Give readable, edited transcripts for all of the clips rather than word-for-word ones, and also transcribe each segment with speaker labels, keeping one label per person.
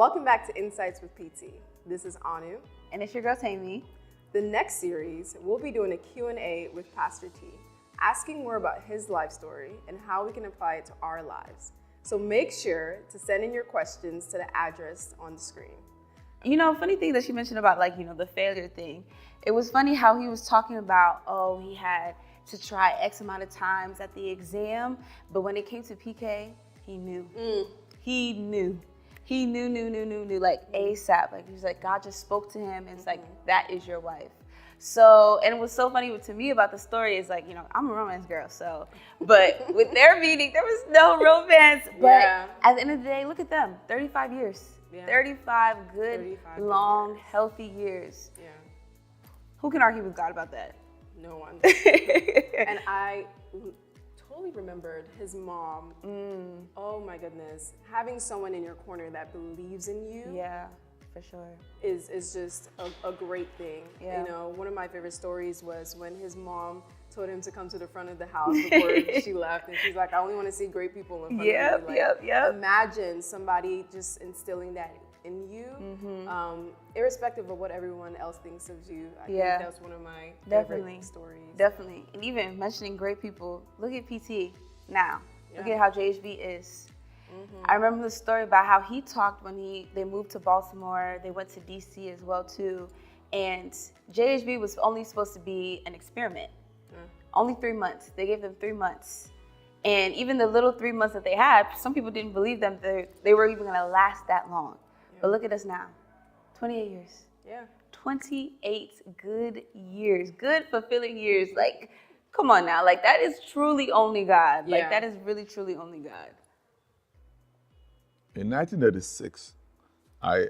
Speaker 1: Welcome back to Insights with PT. This is Anu.
Speaker 2: And it's your girl, Tammy.
Speaker 1: The next series, we'll be doing a Q&A with Pastor T, asking more about his life story and how we can apply it to our lives. So make sure to send in your questions to the address on the screen.
Speaker 2: You know, funny thing that she mentioned about the failure thing. It was funny how he was talking about, he had to try X amount of times at the exam, but when it came to PK, he knew. He knew. He knew, like ASAP. Like, he was like, God just spoke to him, and it's like, that is your wife. So, and it was so funny to me about the story is like, I'm a romance girl, so, but with their meeting, there was no romance. But at the end of the day, look at them, 35 years. Yeah. 35 good, long, healthy years. Yeah. Who can argue with God about that?
Speaker 1: No one. And I totally remembered his mom. Oh my goodness. Having someone in your corner that believes in you.
Speaker 2: Yeah, for sure.
Speaker 1: Is just a great thing.
Speaker 2: Yeah.
Speaker 1: One of my favorite stories was when his mom told him to come to the front of the house before she left, and she's like, I only want to see great people in front of me. Like, imagine somebody just instilling that in you, irrespective of what everyone else thinks of you. I think that's one of my favorite stories.
Speaker 2: Definitely. And even mentioning great people, look at PT now. Look at how JHB is. I remember the story about how he talked when they moved to Baltimore. They went to DC as well too. And JHB was only supposed to be an experiment. Only 3 months. They gave them 3 months. And even the little 3 months that they had, some people didn't believe them they were even gonna last that long. But look at us now, 28 years.
Speaker 1: Yeah.
Speaker 2: 28 good years, good fulfilling years. Like, come on now, like that is truly only God. Like that is really truly only God.
Speaker 3: In 1986, I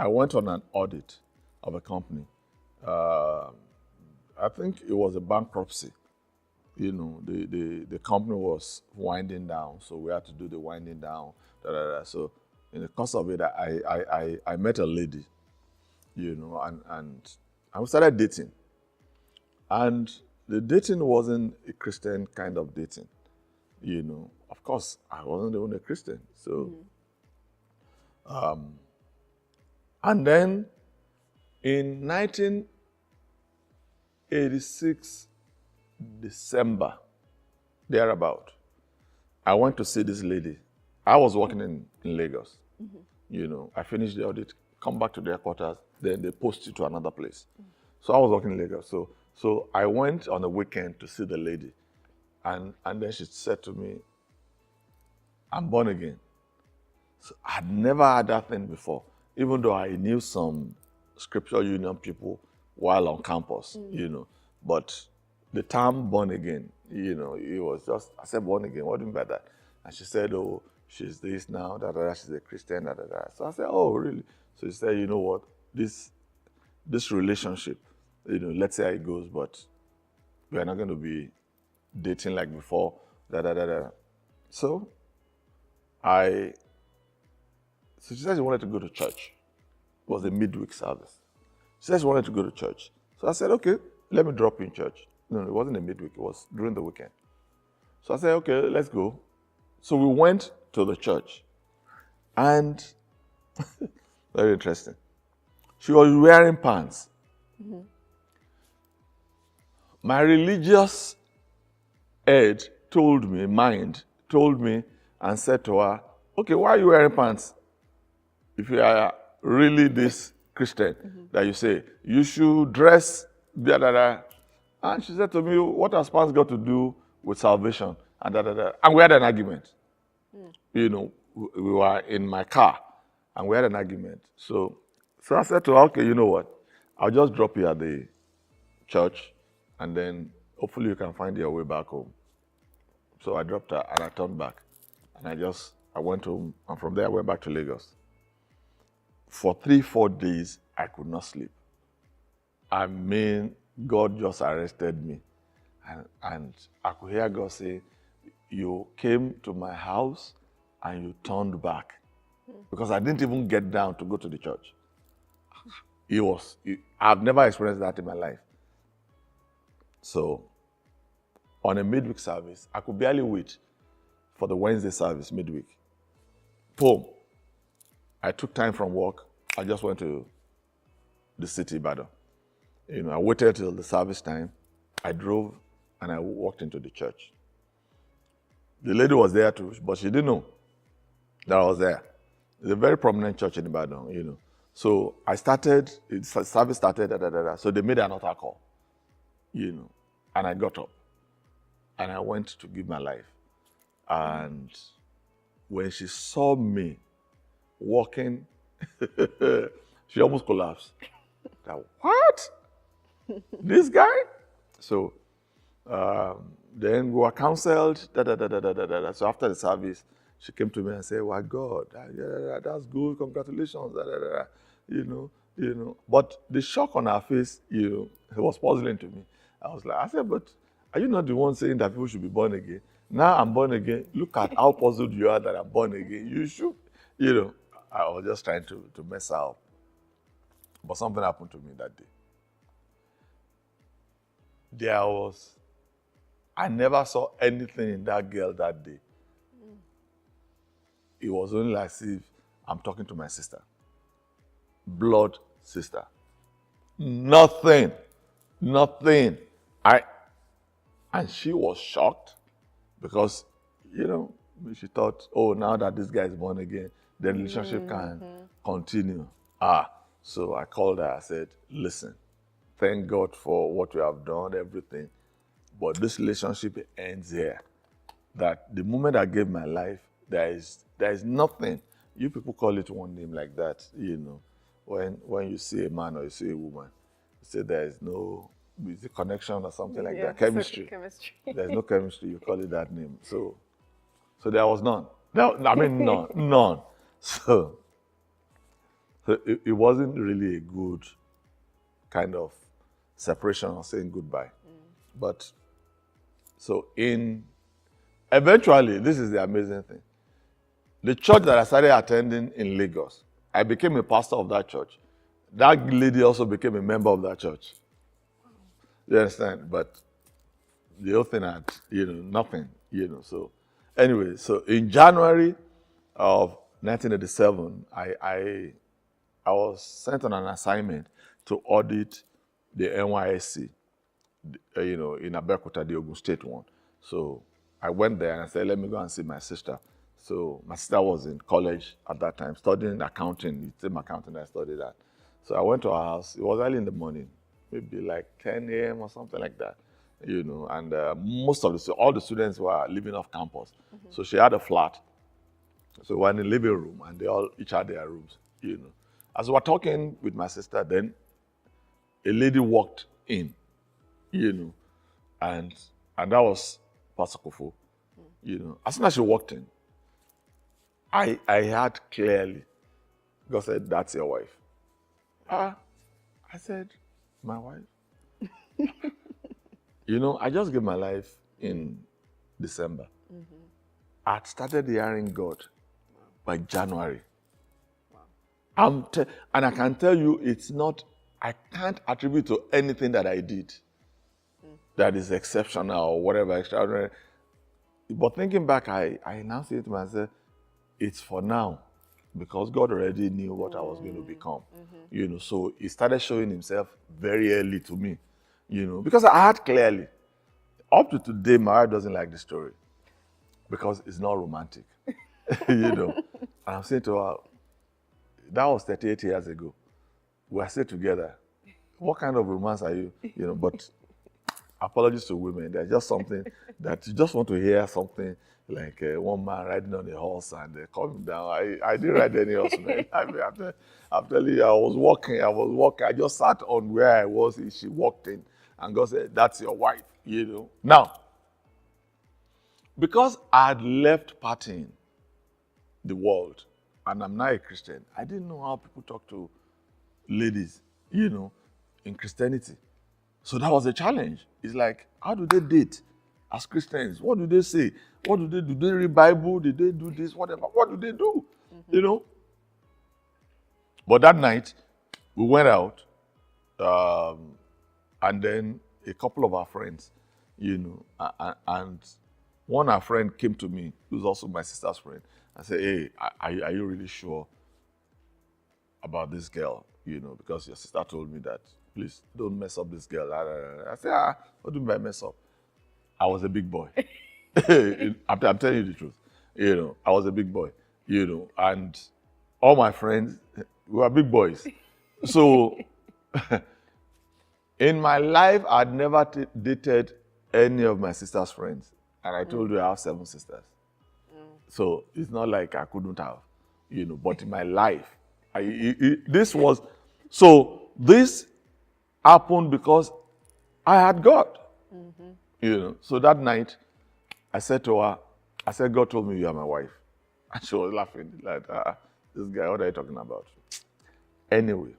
Speaker 3: went on an audit of a company. I think it was a bankruptcy. The company was winding down, so we had to do the winding down. So in the course of it, I met a lady, and we started dating. And the dating wasn't a Christian kind of dating. Of course, I wasn't even a Christian. So, and then in 1986, December, thereabout, I went to see this lady. I was working in Lagos. I finished the audit, come back to the headquarters, then they post you to another place. So I was working in Lagos. So I went on a weekend to see the lady. And then she said to me, I'm born again. So I'd never had that thing before, even though I knew some scripture union people while on campus, But the term born again, it was just, I said born again, what do you mean by that? And she said, oh, she's this now, she's a Christian, So I said, oh, really? So she said, you know what, this relationship, let's see how it goes, but we're not going to be dating like before, So she said she wanted to go to church. It was a midweek service. She said she wanted to go to church. So I said, okay, let me drop you in church. No, it wasn't a midweek, it was during the weekend. So I said, okay, let's go. So we went to the church. And, very interesting, she was wearing pants. My religious head told me and said to her, okay, why are you wearing pants? If you are really this Christian that you say, you should dress, And she said to me, what has pants got to do with salvation? And we had an argument. We were in my car and we had an argument. So I said to her, okay, you know what? I'll just drop you at the church and then hopefully you can find your way back home. So I dropped her and I turned back. And I went home, and from there I went back to Lagos. For 3-4 days, I could not sleep. I mean, God just arrested me. And I could hear God say, you came to my house and you turned back. Because I didn't even get down to go to the church. I've never experienced that in my life. So, on a midweek service, I could barely wait for the Wednesday service midweek. home. I took time from work. I just went to the city, Ibadan. I waited till the service time. I drove and I walked into the church. The lady was there too, but she didn't know that I was there. It's a very prominent church in Ibadan, So I started, service started, so they made an altar call, and I got up and I went to give my life. And when she saw me walking, she almost collapsed. Like, what? This guy? So then we were counseled. So after the service, she came to me and said, "Well, God, that's good. Congratulations." But the shock on her face, it was puzzling to me. I said, "But are you not the one saying that people should be born again? Now I'm born again. Look at how puzzled you are that I'm born again. You should, I was just trying to mess her up. But something happened to me that day. I never saw anything in that girl that day. It was only as if I'm talking to my sister. Blood sister. Nothing. And she was shocked because, she thought, oh, now that this guy is born again, the relationship can continue. So I called her. I said, listen, thank God for what you have done, everything. But this relationship ends here. That the moment I gave my life, there is nothing. You people call it one name like that, when you see a man or you see a woman, you say there is no connection or something like that. Chemistry. There's no chemistry, you call it that name. So there was none. None. So it wasn't really a good kind of separation or saying goodbye. But so eventually, this is the amazing thing. The church that I started attending in Lagos, I became a pastor of that church. That lady also became a member of that church. You understand? But the whole thing had, nothing, So anyway, so in January of 1987, I was sent on an assignment to audit the NYSC, in Abeokuta, the Ogun State one. So I went there and I said, let me go and see my sister. So my sister was in college at that time, studying accounting. It's same accounting I studied at. So I went to her house. It was early in the morning, maybe like 10 a.m. or something like that, And all the students were living off campus. So she had a flat. So we were in the living room, and they each had their rooms, As we were talking with my sister, then a lady walked in, and that was Pastor Kofo, As soon as she walked in, I heard clearly, God said, "That's your wife." I said, "My wife?" I just gave my life in December. I started hearing God by January. Wow. And I can tell you, I can't attribute to anything that I did that is exceptional or whatever extraordinary. But thinking back, I now say to myself, it's for now, because God already knew what I was going to become. So He started showing Himself very early to me, because I heard clearly. Up to today, my wife doesn't like the story because it's not romantic, And I'm saying to her, that was 38 years ago. We are still together. What kind of romance are you? But apologies to women. There's just something that you just want to hear something like one man riding on a horse and coming down. I didn't ride any horse, man. I'm telling you, I was walking. I just sat on where I was. She walked in, and God said, "That's your wife." Now, because I had left partying the world, and I'm now a Christian, I didn't know how people talk to ladies, in Christianity. So that was a challenge. It's like, how do they date as Christians? What do they say? What do they do? Do they read Bible? Did they do this? Whatever. What do they do? But that night, we went out, and then a couple of our friends, and one our friend came to me, who's also my sister's friend, I said, hey, are you really sure about this girl? Because your sister told me that, please don't mess up this girl. I said, what do you mean by mess up? I was a big boy. I'm telling you the truth. I was a big boy, and all my friends were big boys. So in my life, I'd never dated any of my sister's friends. And I told you I have 7 sisters. So it's not like I couldn't have, but in my life, this happened because I had God. So that night, I said to her, God told me you are my wife. And she was laughing, like, this guy, what are you talking about? Anyway,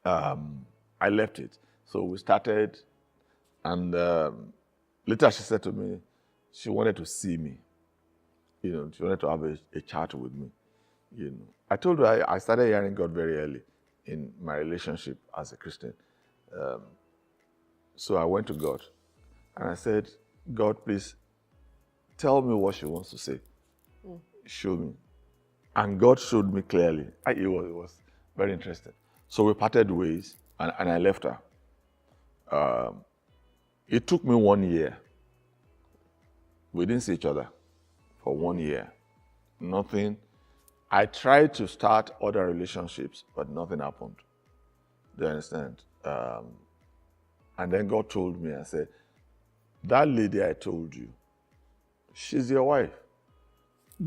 Speaker 3: I left it. So we started, and later she said to me, she wanted to see me. She wanted to have a chat with me. I told her I started hearing God very early in my relationship as a Christian. So I went to God, and I said, God, please tell me what she wants to say. Show me. And God showed me clearly. It was very interesting. So we parted ways, and I left her. It took me 1 year. We didn't see each other for 1 year. Nothing. I tried to start other relationships, but nothing happened. Do you understand? And then God told me, I said, that lady I told you, she's your wife.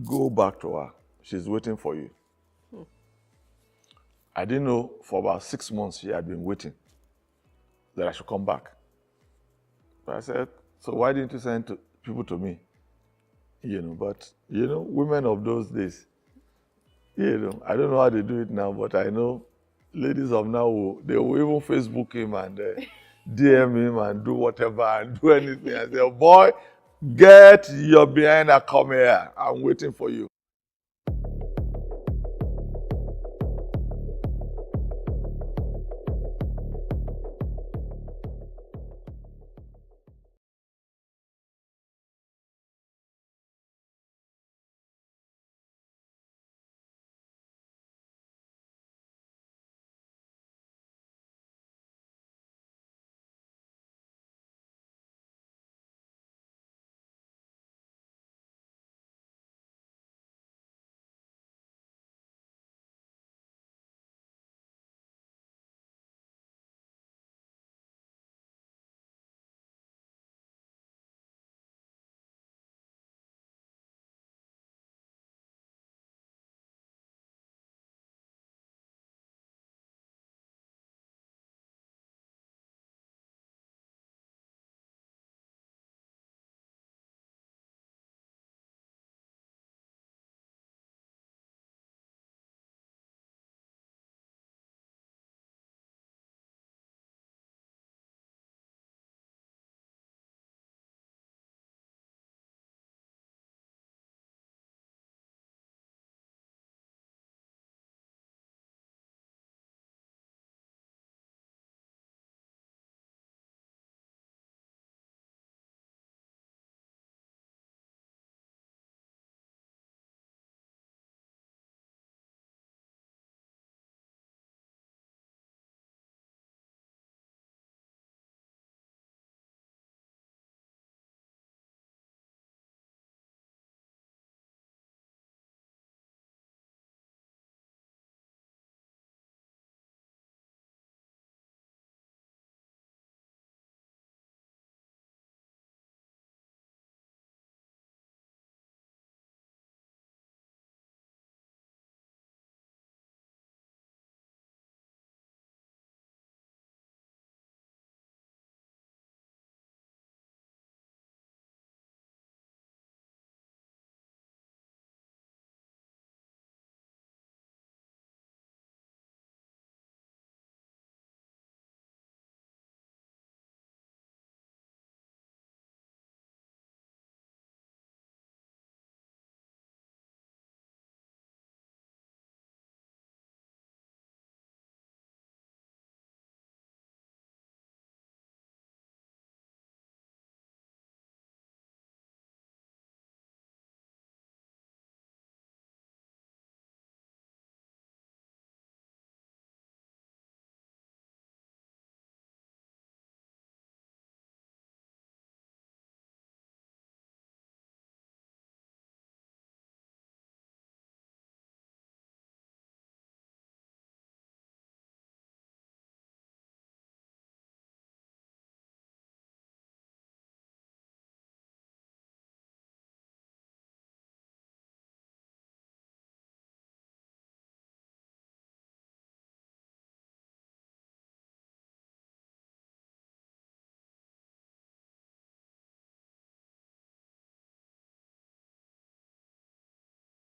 Speaker 3: Go back to her. She's waiting for you. I didn't know for about 6 months she had been waiting that I should come back. But I said, so why didn't you send people to me? But, women of those days, I don't know how they do it now, but I know ladies of now, they will even Facebook him and DM him and do whatever and do anything. I say, boy, get your behind and come here. I'm waiting for you.